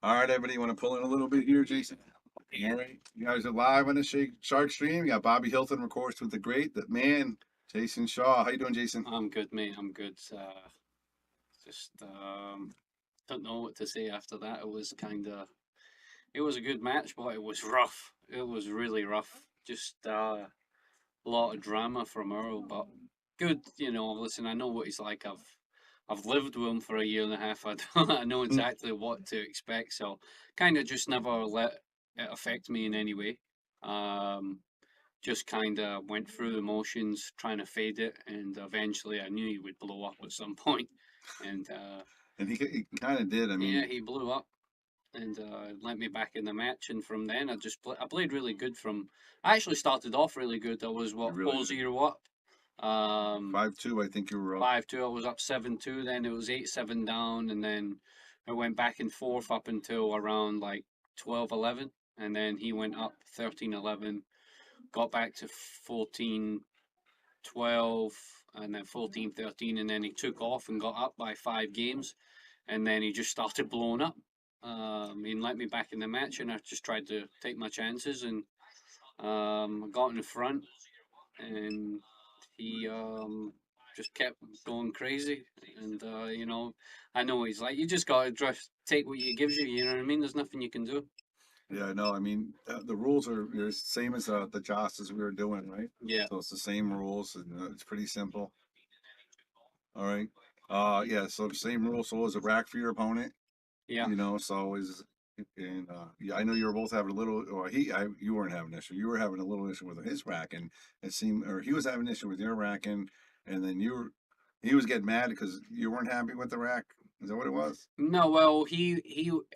All right, everybody, you want to pull in a little bit here, Jason? All right, you guys are live on the Shark stream. You got Bobby Hilton, of course, with the great, the man, Jason Shaw. How you doing, Jason? I'm good, mate. I'm good. Just don't know what to say after that. It was a good match, but it was rough. It was really rough. Just a lot of drama from Earl, but good. Listen, I know what he's like. I've lived with him for a year and a half. I know Hmm. exactly what to expect. So kind of just never let it affect me in any way. Um, just kind of went through the motions trying to fade it, and eventually I knew he would blow up at some point, and And he kind of did. I yeah, mean, he blew up and let me back in the match. And from then I played really good. I actually started off really good. I was you what really four did. zero up, 5-2, I think you were up. 5-2. I was up 7-2. Then it was 8-7 down, and then I went back and forth up until around like 12-11, and then he went up 13-11, got back to 14-12, and then 14-13, and then he took off and got up by 5 games, and then he just started blowing up. He let me back in the match, and I just tried to take my chances, and I got in the front, and he just kept going crazy. And I know what he's like. You just gotta just take what he gives you. You know what I mean? There's nothing you can do. Yeah, I know. I mean, the rules are the same as the Josses we were doing, right? Yeah, So it's the same rules, and it's pretty simple. All right. Yeah. So the same rules. So is a rack for your opponent. yeah. So is and yeah, I know you were both having a little, or you weren't having an issue. You were having a little issue with his rack, and it seemed, or he was having an issue with your rack, and then he was getting mad because you weren't happy with the rack. Is that what it was? No, well,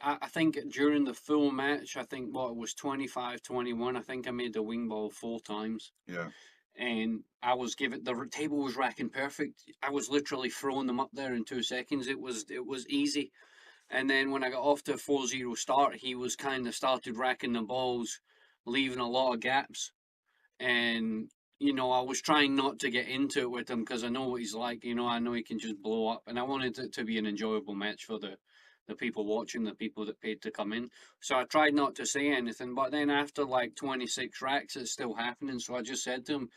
I think during the full match, I think what it was 25-21. I think I made the wing ball 4 times, Yeah. and I was giving the table was racking perfect. I was literally throwing them up there in 2 seconds. It was easy. And then when I got off to a 4-0 start, he was kind of started racking the balls, leaving a lot of gaps. And I was trying not to get into it with him because I know what he's like. I know he can just blow up, and I wanted it to be an enjoyable match for the people watching, the people that paid to come in. So I tried not to say anything, but then after like 26 racks, it's still happening. So I just said to him,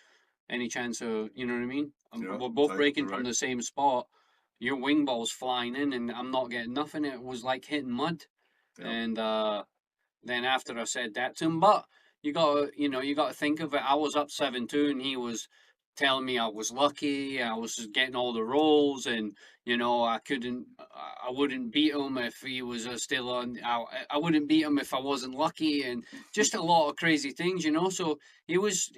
"Any chance of, you know what I mean? Yeah. We're both Tight. breaking from Correct. the same spot. Your wing ball's flying in, and I'm not getting nothing. It was like hitting mud." Yeah. And then after I said that to him, but you gotta think of it. I was up 7-2, and he was telling me I was lucky. I was just getting all the rolls, and I wouldn't beat him if he was still on. I wouldn't beat him if I wasn't lucky, and just a lot of crazy things. So he was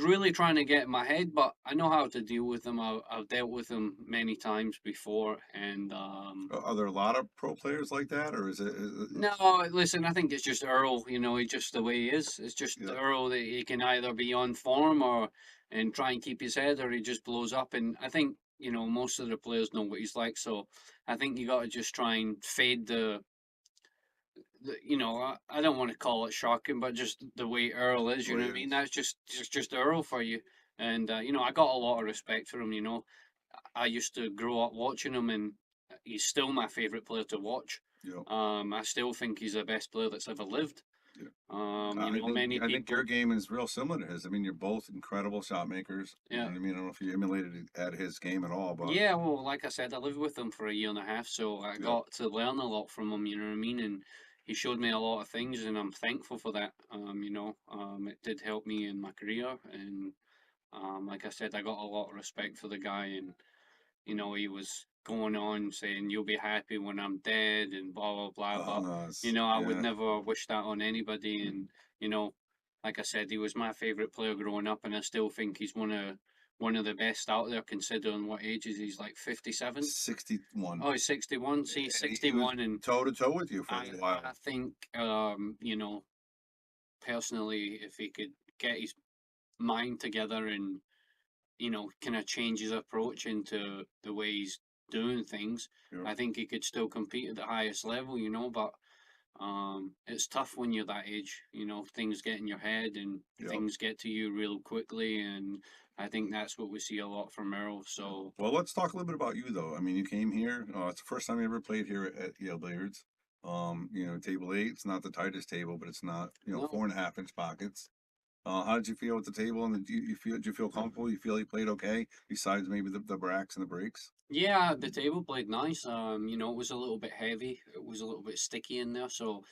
really trying to get in my head, but I know how to deal with him. I've dealt with him many times before, and Are there a lot of pro players like that, or is it no, listen, I think it's just Earl, he's just the way he is. It's just yeah. Earl that he can either be on form or and try and keep his head or he just blows up. And I think, most of the players know what he's like. So I think you got to just try and fade I don't want to call it shocking, but just the way Earl is, The you way know what I it mean? is. That's just Earl for you. And, I got a lot of respect for him. I used to grow up watching him, and he's still my favourite player to watch. Yeah. I still think he's the best player that's ever lived. Yeah. Many I think your people, game is real similar to his. I mean, you're both incredible shot makers. You know yeah, what I mean? I don't know if you emulated it at his game at all, but yeah. Well, like I said, I lived with him for a year and a half, so I yeah. got to learn a lot from him. You know what I mean? And he showed me a lot of things, and I'm thankful for that. It did help me in my career, and like I said, I got a lot of respect for the guy, and he was going on saying, "You'll be happy when I'm dead," and blah blah blah. Oh But no, I would yeah. never wish that on anybody. And you know, like I said, he was my favorite player growing up, and I still think he's one of the best out there, considering what ages he's like 57. 61. Oh, he's 61. See, And he was 61, and toe to toe with you for a I little I while. think personally, if he could get his mind together and kind of change his approach into the way he's doing things, Yeah. I think he could still compete at the highest level, but it's tough when you're that age, things get in your head and Yeah. things get to you real quickly. And I think that's what we see a lot from Earl. Yeah. So, Well, let's talk a little bit about you, though. I mean, you came here. It's the first time you ever played here at Yale Billiards. Table eight, it's not the tightest table, but it's not, No. 4.5 inch pockets. How did you feel with the table? And did you feel comfortable? You feel you played okay, besides maybe the bracks and the brakes? Yeah, the table played nice. It was a little bit heavy. It was a little bit sticky in there, so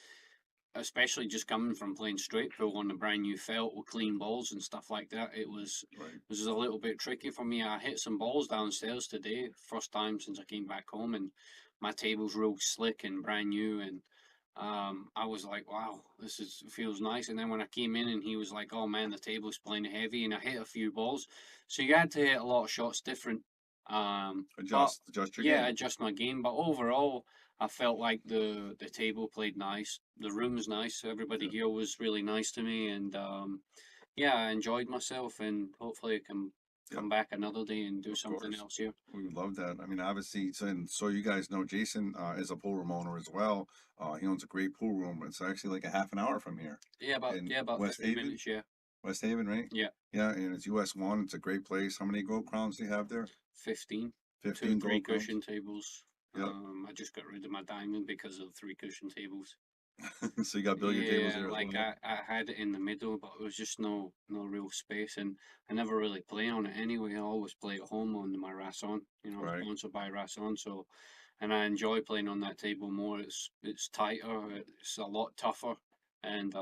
especially just coming from playing straight pool on a brand new felt with clean balls and stuff like that, Right. was a little bit tricky for me. I hit some balls downstairs today, first time since I came back home, and my table's real slick and brand new, and I was like, wow, this is feels nice. And then when I came in and he was like, oh man, the table's playing heavy, and I hit a few balls, so you had to hit a lot of shots different. But Adjust your yeah, game. adjust my game. But overall, I felt like the table played nice. The room's nice. Everybody Yeah. here was really nice to me, and yeah, I enjoyed myself. And hopefully, I can Yeah. come back another day and do Of something course. else here. We would love that. I mean, obviously, so you guys know Jayson is a pool room owner as well. He owns a great pool room. It's actually like a half an hour from here in About West 50 Haven. minutes. Yeah, West Haven, right? yeah, Yeah, and it's US 1. It's a great place. How many gold crowns do you have there? 15. Two 15 three gold crowns. cushion tables. Yep. I just got rid of my diamond because of the three cushion tables. So you got billiard tables Yeah, there as like well. I had it in the middle, but there was just no real space, and I never really play on it anyway. I always play at home on my Rason. I'm Right. sponsored by Rason, so and I enjoy playing on that table more. It's tighter, it's a lot tougher, and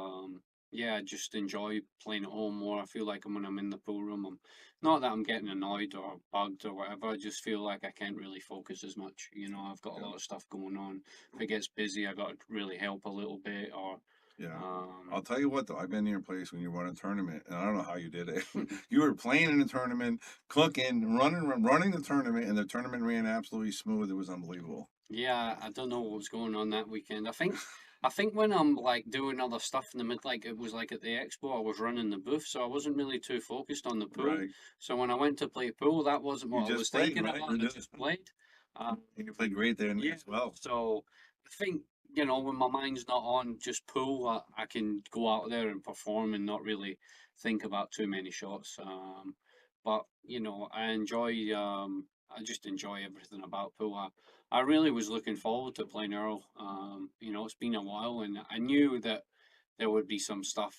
yeah, I just enjoy playing at home more. I feel like when I'm in the pool room, I'm not that I'm getting annoyed or bugged or whatever. I just feel like I can't really focus as much. I've got a Yeah. lot of stuff going on. If it gets busy, I got to really help a little bit, or Yeah. um, I'll tell you what though, I've been in your place when you run a tournament, and I don't know how you did it. You were playing in a tournament, cooking, running the tournament, and the tournament ran absolutely smooth. It was unbelievable. yeah, I don't know what was going on that weekend. I think when I'm like doing other stuff in the mid, like it was like at the expo, I was running the booth, so I wasn't really too focused on the pool. Right. So when I went to play pool, that wasn't You what I was just played, thinking right? about. I just played. Um, And you played great there yeah, as well. so I think when my mind's not on just pool, I can go out there and perform and not really think about too many shots. But I just enjoy everything about pool. I really was looking forward to playing Earl. It's been a while, and I knew that there would be some stuff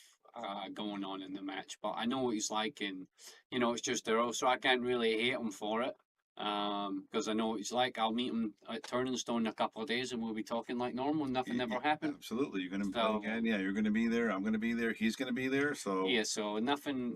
going on in the match, but I know what he's like, and it's just Earl, so I can't really hate him for it. Because I know what he's like. I'll meet him at Turning Stone in a couple of days, and we'll be talking like normal. Nothing ever happened. Absolutely. You're going to play So again. Yeah, you're going to be there. I'm going to be there. He's going to be there. So, yeah, so nothing.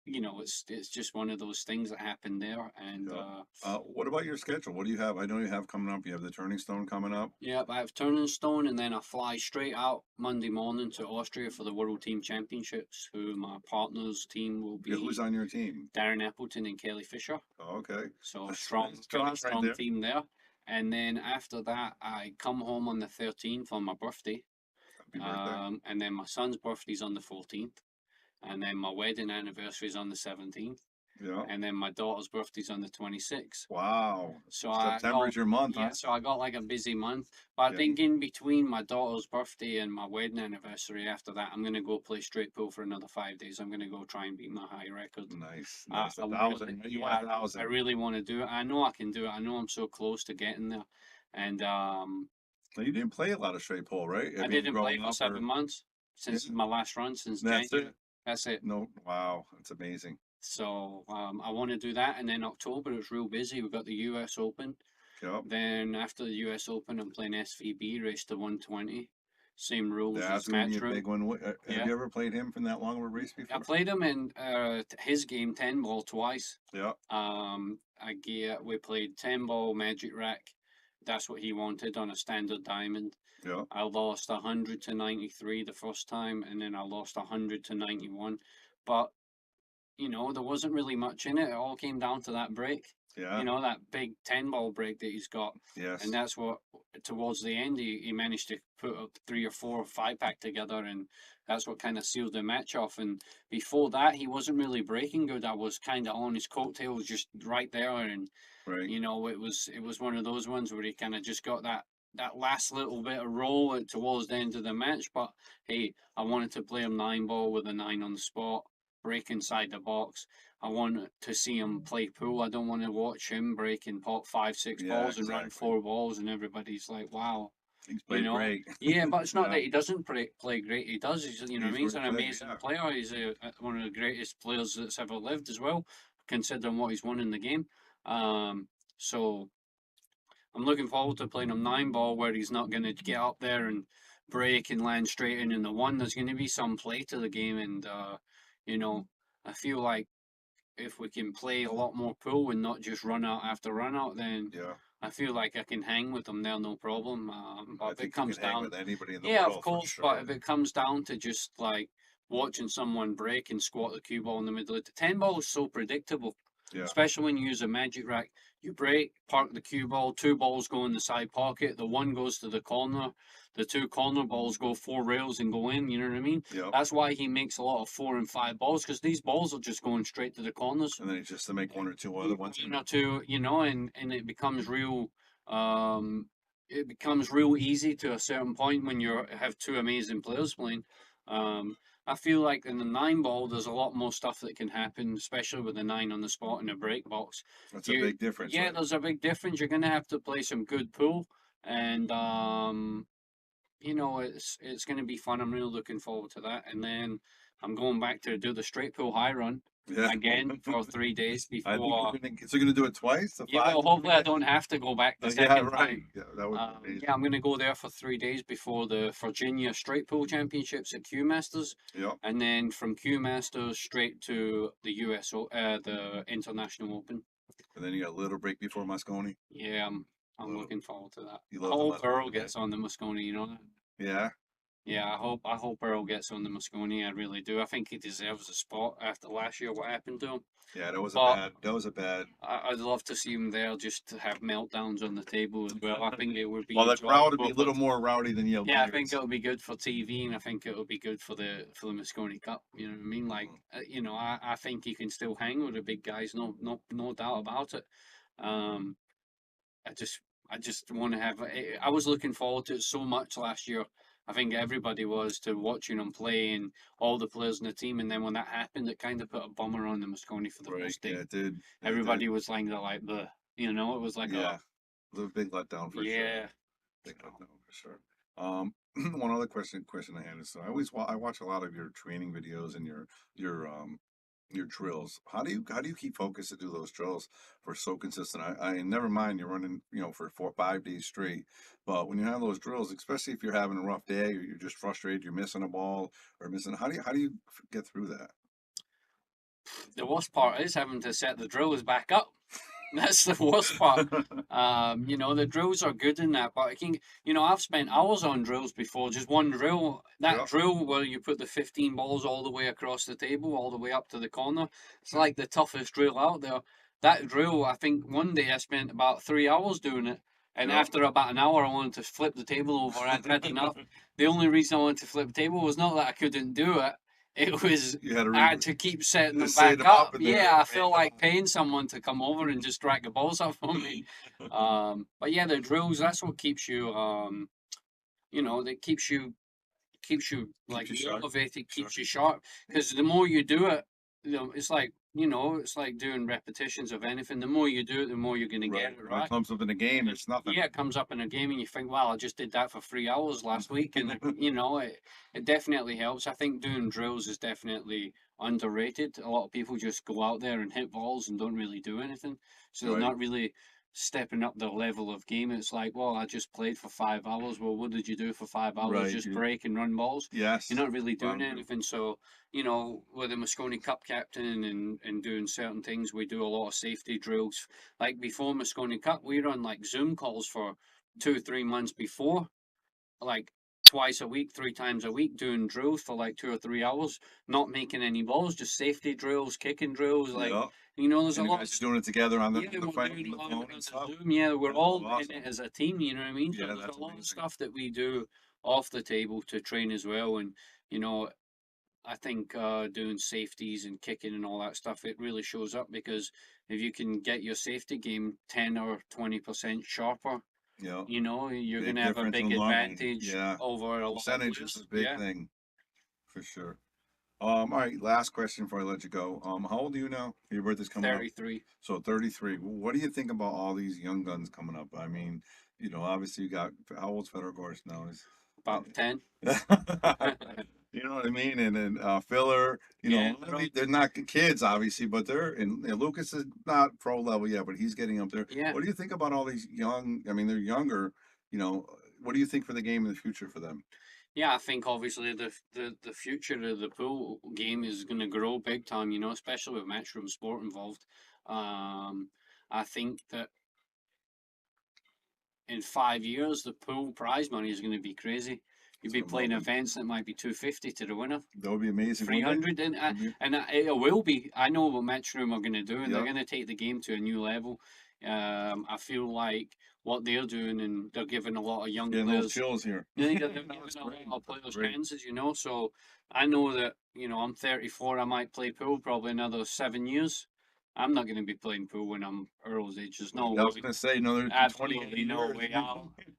No, it's just one of those things that happened there, and yeah. What about your schedule? What do you have? I know you have coming up. You have the Turning Stone coming up. yeah, I have Turning Stone, and then I fly straight out Monday morning to Austria for the World Team Championships. Who my partner's team will Yeah, who's be on your team? Darren Appleton and Kelly Fisher. Oh, okay. So That's got a strong right strong there. team there. And then after that, I come home on the 13th on my birthday. Happy birthday. And then my son's birthday's on the 14th. And then my wedding anniversary is on the 17th. Yeah. And then my daughter's birthday's on the 26th. Wow. So September's your month, yeah, huh? so I got like a busy month. But I Yeah. think in between my daughter's birthday and my wedding anniversary, after that, I'm gonna go play straight pool for another 5 days. I'm gonna go try and beat my high record. Nice. I, Nice. A I thousand. really, Right? You want yeah, a I thousand. really want to do it. I know I can do it. I know I'm so close to getting there. And Now, you didn't play a lot of straight pole, right? I I mean, didn't play growing for up, seven or months since yeah, my last run since that's January. it. That's it. No, wow, that's amazing. So I want to do that. And then October it's real busy. We've got the US Open. Yep. Then after the US Open, I'm playing SVB, race to 120. Same rules That's as going to be match a room. big one. Have Yeah. you ever played him from that long of a race I before? played him in his game 10 ball twice. Yeah. We played 10 ball magic rack. That's what he wanted on a standard diamond. Yeah. I lost 100 to 93 the first time, and then I lost 100 to 91. But there wasn't really much in it. It all came down to that break. Yeah. That big 10 ball break that he's got. Yes. And that's what, towards the end, he managed to put up 3 or 4 5 pack together, and that's what kind of sealed the match off. And before that, he wasn't really breaking good. I was kind of on his coattails, just right there. And, Right. it was one of those ones where he kind of just got that last little bit of roll towards the end of the match. But hey, I wanted to play him 9 ball with a 9 on the spot. break inside the box. I want to see him play pool. I don't want to watch him break and pop 5, 6 Yeah, balls and run exactly. 4 balls, and everybody's like, "Wow." He's You played know, great. yeah, but it's not Yeah, that he doesn't play great. He does. He's, you know what I he's mean? He's really an played. amazing Yeah, player. He's one of the greatest players that's ever lived as well, considering what he's won in the game. So I'm looking forward to playing him 9 ball where he's not going to get up there and break and land straight in the one. There's going to be some play to the game, and you know, I feel like if we can play a lot more pool and not just run out after run out, then yeah. I feel like I can hang with them there, no problem. I But if it think you can comes hang down, with anybody in the yeah, of world for course. But sure. if it comes down to just like watching someone break and squat the cue ball in the middle of the 10 ball is so predictable, Yeah, especially when you use a magic rack. You break, park the cue ball, 2 balls go in the side pocket, the one goes to the corner, the 2 corner balls go 4 rails and go in. You know what I mean? yeah. That's why he makes a lot of 4 and 5 balls because these balls are just going straight to the corners. And then it's just to make one or two other ones. One or two, and um, it becomes real easy to a certain point when you have two amazing players playing. Um, I feel like in the 9 ball, there's a lot more stuff that can happen, especially with the 9 on the spot in the break box. That's a big difference, Yeah, right? there's a big difference. You're gonna have to play some good pool, and it's going to be fun. I'm really looking forward to that. And then I'm going back to do the straight pool high run Yeah. again for 3 days I think before. you're gonna do it twice, the Yeah, five well, to hopefully I 3 days. don't have to go back the Yeah, second right. time. Yeah, that would be Yeah, amazing. I'm going to go there for 3 days before the Virginia Straight Pool Championships at Q Masters, Yeah, and then from Q Masters straight to the the International Open. and then you got a little break before Moscone. Yeah, I'm Little, looking forward to that. you I love the hope Earl Moscone, eh? gets on the Moscone. You know that. Yeah, Yeah, I hope Earl gets on the Moscone. I really do. I think he deserves a spot after last year. What happened to him? yeah. That was a But bad. That was a bad. I'd love to see him there just to have meltdowns on the table as well. I think it would be Well, the crowd would be enjoyable. a little more rowdy than Yale Yeah, I think Pirates. it'll be good for TV, and I think it'll be good for the Moscone Cup. You know what I mean? Like, Mhm. I think he can still hang with the big guys. No doubt about it. Um, I just I just want to have. I was looking forward to it so much last year. I think everybody was to watching him play and all the players in the team. And then when that happened, it kind of put a bummer on the Moscone for the Right. hosting. Yeah, it did. It did. Everybody was like the, it was like a Yeah, the big letdown for sure. yeah. Big letdown for sure. Um, one other question I had is, so I watch a lot of your training videos and your drills. How do you keep focused to do those drills for so consistent? I never mind you're running, for 4 5 days straight, but when you have those drills, especially if you're having a rough day or you're just frustrated, you're missing a ball or missing, how do you get through that? The worst part is having to set the drills back up. That's the worst part. The drills are good in that, but I've spent hours on drills before. Just one drill, that Yeah, drill where you put the 15 balls all the way across the table, all the way up to the corner. It's like the toughest drill out there. That drill, I think one day I spent about 3 hours doing it. And yeah. after about an hour, I wanted to flip the table over. I'd had enough. The only reason I wanted to flip the table was not that I couldn't do it. It was You had to I had to keep setting them set back them up up. and Yeah, then I feel like paying someone to come over and just drag the balls up for me. But yeah, the drills, that's what keeps you, that keeps you keeps like you sharp. motivated, Sharp. keeps you sharp. Because the more you do it, it's like doing repetitions of anything. The more you do it, the more you're gonna get Right. it When it right. comes up in the game, it's nothing. Yeah, it comes up in a game and you think, wow, I just did that for 3 hours last week, and it definitely helps. I think doing drills is definitely underrated. A lot of people just go out there and hit balls and don't really do anything, so they're Right. not really stepping up their level of game. It's like, well, I just played for 5 hours. Well, what did you do for 5 hours? Right. Just break and run balls. You're Yes. not really doing Boundary. anything. So, with the Moscone Cup captain and doing certain things, we do a lot of safety drills. Like before Moscone Cup, we run like Zoom calls for 2 or 3 months before, like twice a week, 3 times a week, doing drills for like 2 or 3 hours, not making any balls, just safety drills, kicking drills. Like, Yeah. there's a And you lot guys of are doing it together on the yeah, on the we're phone, doing on a the lot of phone it on and the stuff. Zoom. Yeah, we're That's all in awesome. it as a team. You know what I mean? So Yeah, there's that's a lot of amazing. stuff that we do off the table to train as well, and you know, I think doing safeties and kicking and all that stuff, it really shows up because if you can get your safety game 10 or 20% sharper, Yeah. you're going Big to have a difference in big the long run. advantage Yeah. over a lot of Percentage is players. a big Yeah. thing for sure. All right, last question before I let you go. How old are you now? Your birthday's coming up. 33. So 33. What do you think about all these young guns coming up? I mean, obviously you got, how old's Federer Gorst now? Is About 10. you know what I mean? And then Filler, Yeah, they're all, they're not kids obviously, but and Lucas is not pro level yet, but he's getting up there. yeah. What do you think about all these young? I mean, they're younger. You know, what do you think for the game in the future for them? Yeah, I think obviously the future of the pool game is going to grow big time, especially with matchroom sport involved. Um, I think that in 5 years, the pool prize money is going to be crazy. You'd That's be what I'm playing hoping. events that might be 250 to the winner, That would be amazing, three wouldn't hundred, and it? it will be. I know what Matchroom are going to do, and they're Yep. going to take the game to a new level. I feel like what they're doing, and they're giving a lot of young Getting those players. chills here. They're No, giving it's a lot great. of That's players great. chances, So I know that I'm 34. I might play pool probably another 7 years. I'm not going to be playing pool when I'm Earl's age. There's no I was way. gonna say another 28 Absolutely no years. way.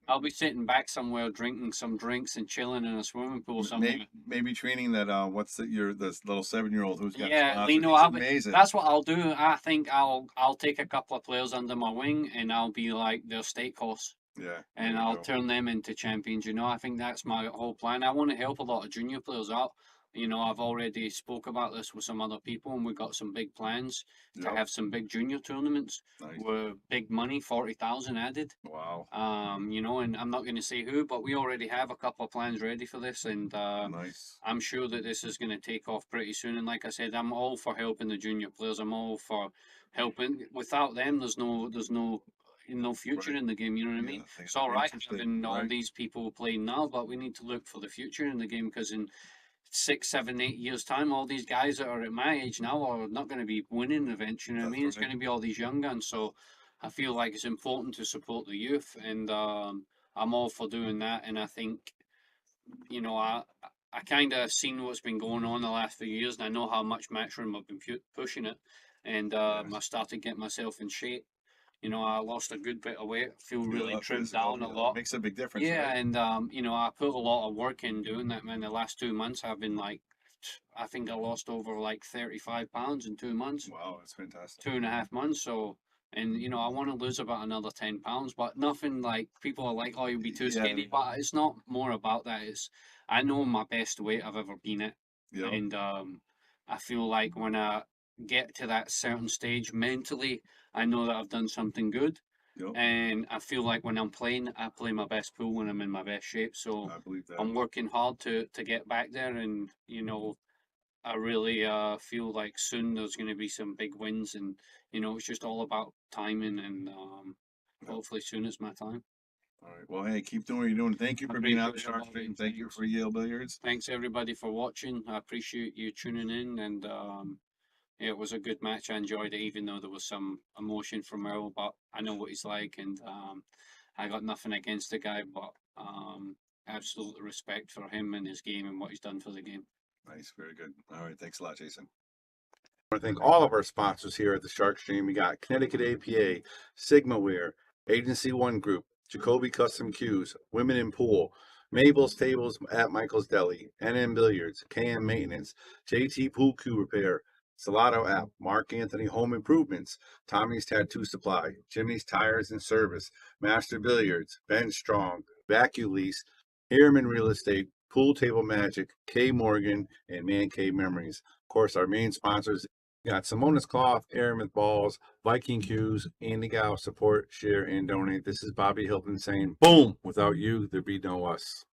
I'll be sitting back somewhere drinking some drinks and chilling in a swimming pool somewhere. Maybe training that what's this little 7-year-old who's got Yeah, sponsored. He's I'll be, amazing. that's what I'll do. I think I'll take a couple of players under my wing and I'll be like their state horse Yeah, there and you I'll go. turn them into champions. I think that's my whole plan. I want to help a lot of junior players out. I've already spoke about this with some other people, and we've got some big plans to Yep. have some big junior tournaments Nice. with big money, 40,000 added. Wow. And I'm not going to say who, but we already have a couple of plans ready for this, and Nice. I'm sure that this is going to take off pretty soon. And like I said, I'm all for helping the junior players. I'm all for helping. Without them, there's no future Right. in the game. You know what I Yeah, mean? they It's gotta all be right interesting. having all Right. these people playing now, but we need to look for the future in the game because in 6, 7, 8 years time, all these guys that are at my age now are not going to be winning events. You know what I That's mean? It's right. going to be all these young guns. So I feel like it's important to support the youth, and I'm all for doing that. And I think I kind of seen what's been going on the last few years, and I know how much Matchroom have been pushing it, and I Yes. started getting myself in shape. I lost a good bit of weight, feel really Yeah. trimmed Oh, down a yeah. It lot. makes a big difference, Yeah, right? and I put a lot of work in doing that, man. The last 2 months I've been like, I think I lost over like 35 pounds in 2 months, Wow, that's fantastic. 2.5 months. So, and I want to lose about another 10 pounds, but nothing like people are like, oh, you'll be too Yeah. skinny. But it's not more about that. I know my best weight I've ever been at, Yep. and I feel like when I get to that certain stage mentally, I know that I've done something good. Yep. And I feel like when I'm playing, I play my best pool when I'm in my best shape. So I believe that. I'm working hard to get back there, and I really feel like soon there's going to be some big wins, and it's just all about timing, and Yep. hopefully soon it's my time. All right. Well, hey, keep doing what you're doing. Thank you I for being on appreciate the it, Shark Bobby. Stream. Thank you Thanks. for Yale Billiards. Thanks everybody for watching. I appreciate you tuning in, and yeah, it was a good match. I enjoyed it, even though there was some emotion from Earl, but I know what he's like, and I got nothing against the guy, but absolute respect for him and his game and what he's done for the game. Nice. Very good. All right. Thanks a lot, Jason. I want to thank all of our sponsors here at the Shark Stream. We got Connecticut APA, Sigmaware, Agency One Group, Jacoby Custom Cues, Women in Pool, Mabel's Tables at Michael's Deli, NM Billiards, KM Maintenance, JT Pool Cue Repair, Salado App, Mark Anthony Home Improvements, Tommy's Tattoo Supply, Jimmy's Tires and Service, Master Billiards, Ben Strong, Vaculease, Harriman Real Estate, Pool Table Magic, K Morgan, and Man Cave Memories. Of course, our main sponsors got Simona's Cloth, Aramith Balls, Viking Cues, Andy Gow, support, share, and donate. This is Bobby Hilton saying, boom, without you, there'd be no us.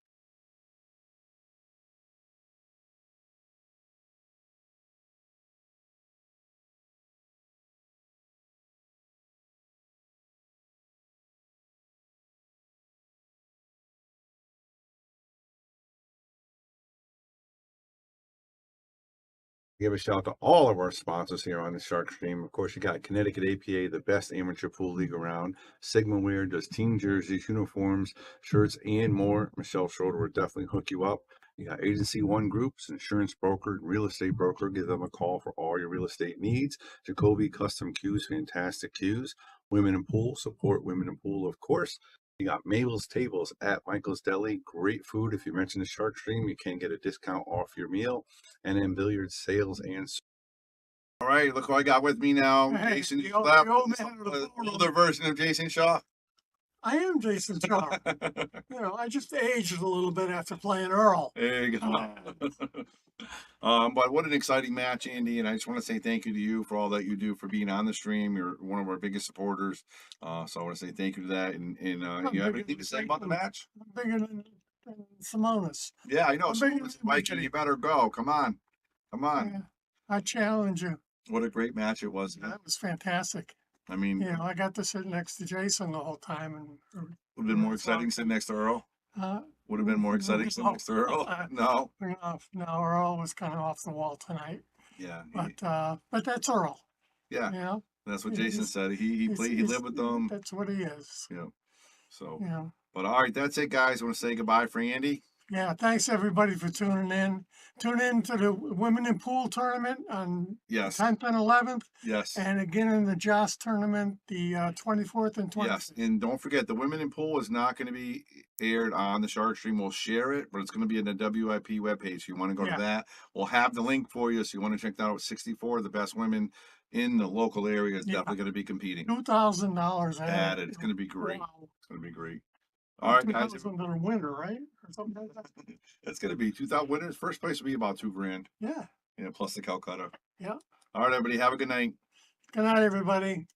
Give a shout out to all of our sponsors here on the Shark Stream. Of course, you got Connecticut APA, the best amateur pool league around. Sigmaware does team jerseys, uniforms, shirts, and more. Michelle Schroeder will definitely hook you up. You got Agency One Groups, insurance broker, real estate broker. Give them a call for all your real estate needs. Jacoby Custom Cues, fantastic cues. Women in Pool, support Women in Pool, of course. You got Mabel's Tables at Michael's Deli. Great food. If you mention the Shark Stream, you can get a discount off your meal. And then billiard sales and. All right, look who I got with me now. Hey, Jason the old man of the phone. older version of Jason Shaw. I am Jayson Shaw. I just aged a little bit after playing Earl. There you go. But what an exciting match, Andy, and I just want to say thank you to you for all that you do for being on the stream. You're one of our biggest supporters, so I want to say thank you to that. And you have anything to say about the match? I'm bigger than Simonis. Yeah, I know. I'm So, bigger than Mike, you better go. Come on, come on. Yeah, I challenge you. What a great match it was. That was fantastic. I mean, I got to sit next to Jayson the whole time, and would have been more exciting sitting next to Earl. Would have been more exciting sitting next to Earl. No. No, Earl was kind of off the wall tonight. Yeah. But that's Earl. Yeah. That's what Jayson said. He lived with them. That's what he is. Yeah. So. Yeah. But all right, that's it, guys. I want to say goodbye for Andy. Yeah, thanks everybody for tuning in. Tune in to the Women in Pool tournament on Yes. 10th and 11th. Yes. And again in the Joss tournament, the 24th and 25th. Yes. And don't forget, the Women in Pool is not going to be aired on the Shark Stream. We'll share it, but it's going to be in the WIP webpage. If you want to go to that, we'll have the link for you. So you want to check that out. 64 of the best women in the local area is definitely going to be competing. $2,000 added. It's going to be great. Wow. It's going to be great. All right, guys. It's a winner, right? Or something like that. It's going to be 2,000 winners. First place will be about $2,000. Yeah. Plus the Calcutta. Yeah. All right, everybody. Have a good night. Good night, everybody.